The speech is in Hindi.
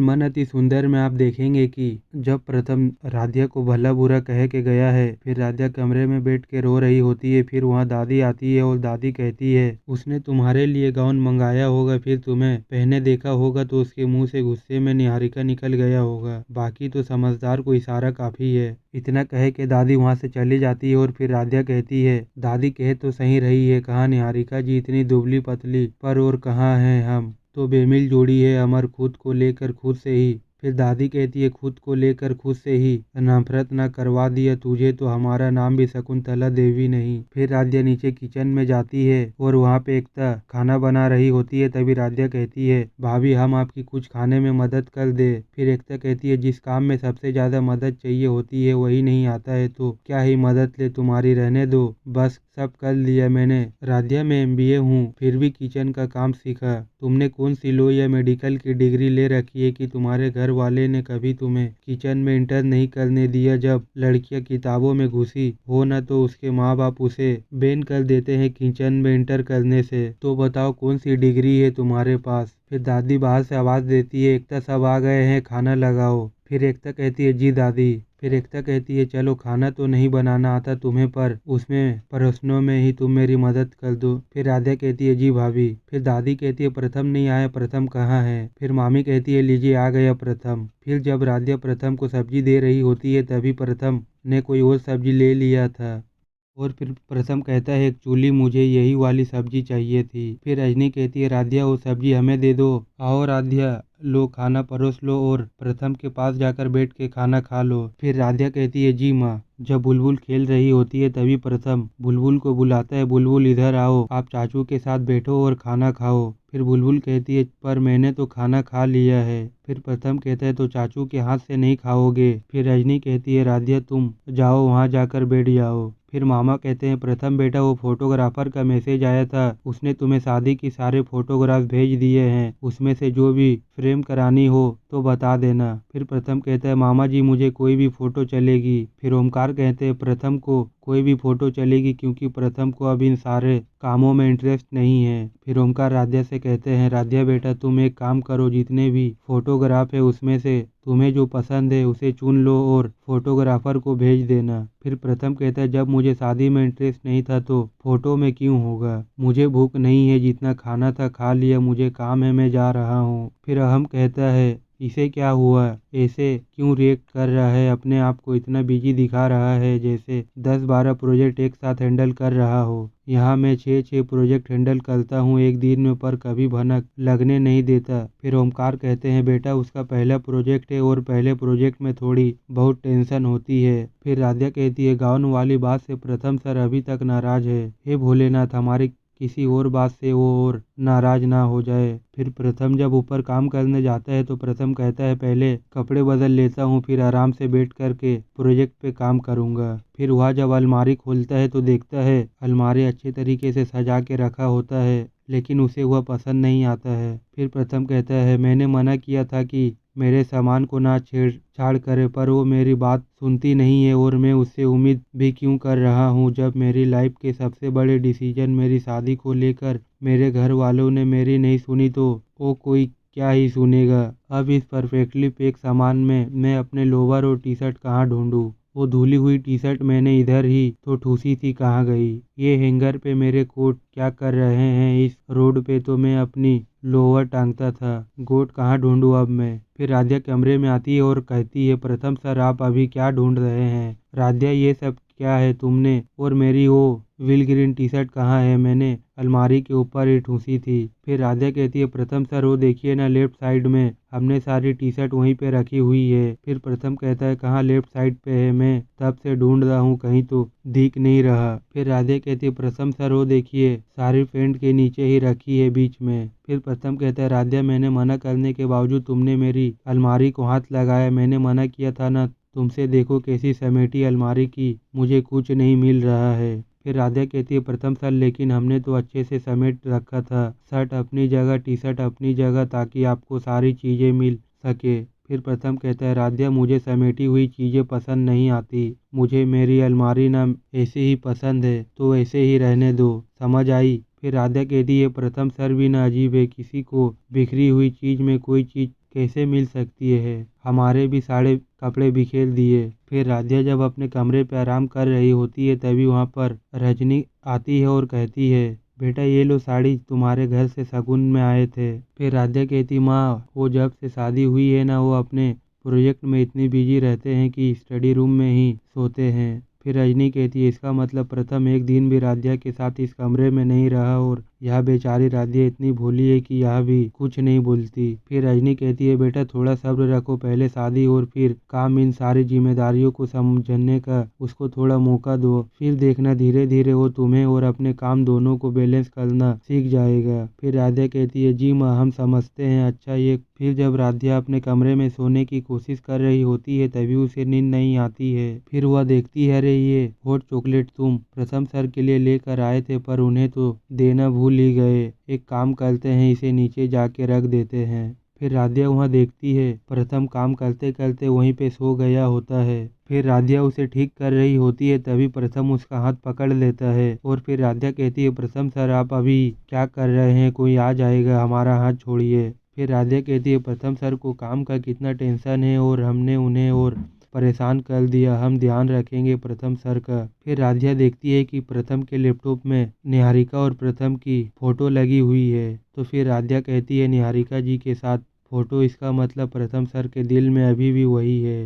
मन अति सुंदर में आप देखेंगे कि जब प्रथम राधिया को भला बुरा कह के गया है, फिर राधिया कमरे में बैठ के रो रही होती है। फिर वहाँ दादी आती है और दादी कहती है उसने तुम्हारे लिए गाउन मंगाया होगा, फिर तुम्हें पहने देखा होगा तो उसके मुंह से गुस्से में निहारिका निकल गया होगा, बाकी तो समझदार को इशारा काफी है। इतना कह के दादी वहाँ से चली जाती है और फिर राधिया कहती है दादी कह तो सही रही है, कहाँ निहारिका जी इतनी दुबली पतली पर और कहाँ हैं हम तो बेमिल जोड़ी है, अमर खुद को लेकर खुद से ही। फिर दादी कहती है खुद को लेकर खुद से ही नफरत ना करवा दिया तुझे तो हमारा नाम भी शकुंतला देवी नहीं। फिर राधिया नीचे किचन में जाती है और वहाँ पे एकता खाना बना रही होती है। तभी राधिया कहती है भाभी हम आपकी कुछ खाने में मदद कर दे। फिर एकता कहती है जिस काम में सबसे ज्यादा मदद चाहिए होती है वही नहीं आता है तो क्या ही मदद ले तुम्हारी, रहने दो बस सब कर लिया मैंने। राधिया में MBA हूँ फिर भी किचन का काम सीखा, तुमने कौन सी लो या मेडिकल की डिग्री ले रखी है कि तुम्हारे घर वाले ने कभी तुम्हें किचन में इंटर नहीं करने दिया। जब लड़कियां किताबों में घुसी हो ना तो उसके माँ बाप उसे बैन कर देते हैं किचन में इंटर करने से, तो बताओ कौन सी डिग्री है तुम्हारे पास। फिर दादी बाहर से आवाज देती है एकता सब आ गए हैं खाना लगाओ। फिर एकता कहती है जी दादी। फिर एकता कहती है चलो खाना तो नहीं बनाना आता तुम्हें पर उसमें प्रश्नों में ही तुम मेरी मदद कर दो। फिर राधिया कहती है जी भाभी। फिर दादी कहती है प्रथम नहीं आया, प्रथम कहाँ है। फिर मामी कहती है लीजिए आ गया प्रथम। फिर जब राधिया प्रथम को सब्जी दे रही होती है तभी प्रथम ने कोई और सब्जी ले लिया था और फिर प्रथम कहता है एक्चुअली मुझे यही वाली सब्जी चाहिए थी। फिर रजनी कहती है राधिया वो सब्जी हमें दे दो। आओ राधिया लो खाना परोस लो और प्रथम के पास जाकर बैठ के खाना खा लो। फिर राधिया कहती है जी माँ। जब बुलबुल खेल रही होती है तभी प्रथम बुलबुल को बुलाता है बुलबुल इधर आओ, आप चाचू के साथ बैठो और खाना खाओ। फिर बुलबुल कहती है पर मैंने तो खाना खा लिया है। फिर प्रथम कहता है तो चाचू के हाथ से नहीं खाओगे। फिर रजनी कहती है राधिया तुम जाओ वहाँ जाकर बैठ जाओ। फिर मामा कहते हैं प्रथम बेटा वो फोटोग्राफर का मैसेज आया था, उसने तुम्हें शादी की सारे फोटोग्राफ भेज दिए हैं, उसमें से जो भी फ्रेम करानी हो तो बता देना। फिर प्रथम कहता है मामा जी मुझे कोई भी फोटो चलेगी। फिर ओमकार कहते हैं प्रथम को कोई भी फोटो चलेगी क्योंकि प्रथम को अब इन सारे कामों में इंटरेस्ट नहीं है। फिर ओमकार राधिया से कहते हैं राधिया बेटा तुम एक काम करो, जितने भी फोटोग्राफ है उसमें से तुम्हें जो पसंद है उसे चुन लो और फोटोग्राफर को भेज देना। फिर प्रथम कहता है जब मुझे शादी में इंटरेस्ट नहीं था तो फोटो में क्यों होगा, मुझे भूख नहीं है, जितना खाना था खा लिया, मुझे काम है मैं जा रहा हूँ। फिर अहम कहता है इसे क्या हुआ, ऐसे क्यों रिएक्ट कर रहा है, अपने आप को इतना बिजी दिखा रहा है जैसे 10-12 प्रोजेक्ट एक साथ हैंडल कर रहा हो। यहाँ मैं 6-6 प्रोजेक्ट हैंडल करता हूँ एक दिन में पर कभी भनक लगने नहीं देता। फिर ओमकार कहते हैं बेटा उसका पहला प्रोजेक्ट है और पहले प्रोजेक्ट में थोड़ी बहुत टेंशन होती है। फिर राधिया कहती है गाउन वाली बात से प्रथम सर अभी तक नाराज है, हे भोलेनाथ हमारी किसी और बात से वो और नाराज ना हो जाए। फिर प्रथम जब ऊपर काम करने जाता है तो प्रथम कहता है पहले कपड़े बदल लेता हूँ फिर आराम से बैठ करके प्रोजेक्ट पे काम करूँगा। फिर वह जब अलमारी खोलता है तो देखता है अलमारी अच्छे तरीके से सजा के रखा होता है लेकिन उसे वह पसंद नहीं आता है। फिर प्रथम कहता है मैंने मना किया था कि मेरे सामान को ना छेड़छाड़ करे पर वो मेरी बात सुनती नहीं है और मैं उससे उम्मीद भी क्यों कर रहा हूँ जब मेरी लाइफ के सबसे बड़े डिसीजन मेरी शादी को लेकर मेरे घर वालों ने मेरी नहीं सुनी तो वो कोई क्या ही सुनेगा। अब इस परफेक्टली पैक सामान में मैं अपने लोवर और टी शर्ट कहाँ ढूंढूं, वो धुली हुई टी शर्ट मैंने इधर ही तो ठूसी थी कहाँ गई, ये हैंगर पे मेरे कोट क्या कर रहे हैं, इस रोड पे तो मैं अपनी लोअर टांगता था, कोट कहाँ ढूंढूं अब मैं। फिर राधिया कमरे में आती है और कहती है प्रथम सर आप अभी क्या ढूंढ रहे हैं। राधिया ये सब क्या है तुमने, और मेरी वो व्हील ग्रीन टी शर्ट कहाँ है, मैंने अलमारी के ऊपर ही ठूसी थी। फिर राधिया कहती है प्रथम सर वो देखिए ना लेफ्ट साइड में, हमने सारी टी शर्ट वहीं पे रखी हुई है। फिर प्रथम कहता है कहाँ लेफ्ट साइड पे है, मैं तब से ढूंढ रहा हूँ कहीं तो दिख नहीं रहा। फिर राधिया कहती है प्रथम सर वो देखिए सारी पेंट के नीचे ही रखी है बीच में। फिर प्रथम कहता है राधिया मैंने मना करने के बावजूद तुमने मेरी अलमारी को हाथ लगाया, मैंने मना किया था ना तुमसे, देखो कैसी समेटी अलमारी की, मुझे कुछ नहीं मिल रहा है। फिर राधिया कहती है प्रथम सर लेकिन हमने तो अच्छे से समेट रखा था, शर्ट अपनी जगह टी शर्ट अपनी जगह ताकि आपको सारी चीज़ें मिल सके। फिर प्रथम कहता है राधिया मुझे समेटी हुई चीज़ें पसंद नहीं आती, मुझे मेरी अलमारी ना ऐसे ही पसंद है तो ऐसे ही रहने दो, समझ आई। फिर राधिया कहती है प्रथम सर भी ना अजीब है, किसी को बिखरी हुई चीज़ में कोई चीज़ कैसे मिल सकती है, हमारे भी सारे कपड़े बिखेर दिए। फिर राधिया जब अपने कमरे पे आराम कर रही होती है तभी वहाँ पर रजनी आती है और कहती है, बेटा ये लो साड़ी, तुम्हारे घर से शगुन में आए थे। फिर राधिया कहती, माँ वो जब से शादी हुई है ना वो अपने प्रोजेक्ट में इतनी बिजी रहते हैं कि स्टडी रूम में ही सोते हैं। फिर रजनी कहती है, इसका मतलब प्रथम एक दिन भी राधिया के साथ इस कमरे में नहीं रहा और यह बेचारी राधिया इतनी भोली है कि यह भी कुछ नहीं बोलती। फिर रजनी कहती है, बेटा थोड़ा सब्र रखो, पहले शादी और फिर काम, इन सारी जिम्मेदारियों को समझने का उसको थोड़ा मौका दो, फिर देखना धीरे धीरे वो तुम्हें और अपने काम दोनों को बैलेंस करना सीख जाएगा। फिर राधिया कहती है, जी माँ हम समझते हैं। अच्छा ये फिर जब राधिया अपने कमरे में सोने की कोशिश कर रही होती है तभी उसे नींद नहीं आती है। फिर वह देखती है, अरे ये हॉट चॉकलेट तुम प्रथम सर के लिए लेकर आए थे पर उन्हें तो देना भूल ही गए। एक काम करते हैं, इसे नीचे जाके रख देते हैं। फिर राधिया वहाँ देखती है प्रथम काम करते करते वहीं पे सो गया होता है। फिर राधिया उसे ठीक कर रही होती है तभी प्रथम उसका हाथ पकड़ लेता है और फिर राधिया कहती है, प्रथम सर आप अभी क्या कर रहे हैं, कोई आ जाएगा, हमारा हाथ छोड़िए। फिर राधिया कहती है, प्रथम सर को काम का कितना टेंशन है और हमने उन्हें और परेशान कर दिया, हम ध्यान रखेंगे प्रथम सर का। फिर राधिया देखती है कि प्रथम के लैपटॉप में निहारिका और प्रथम की फोटो लगी हुई है। तो फिर राधिया कहती है, निहारिका जी के साथ फोटो, इसका मतलब प्रथम सर के दिल में अभी भी वही है।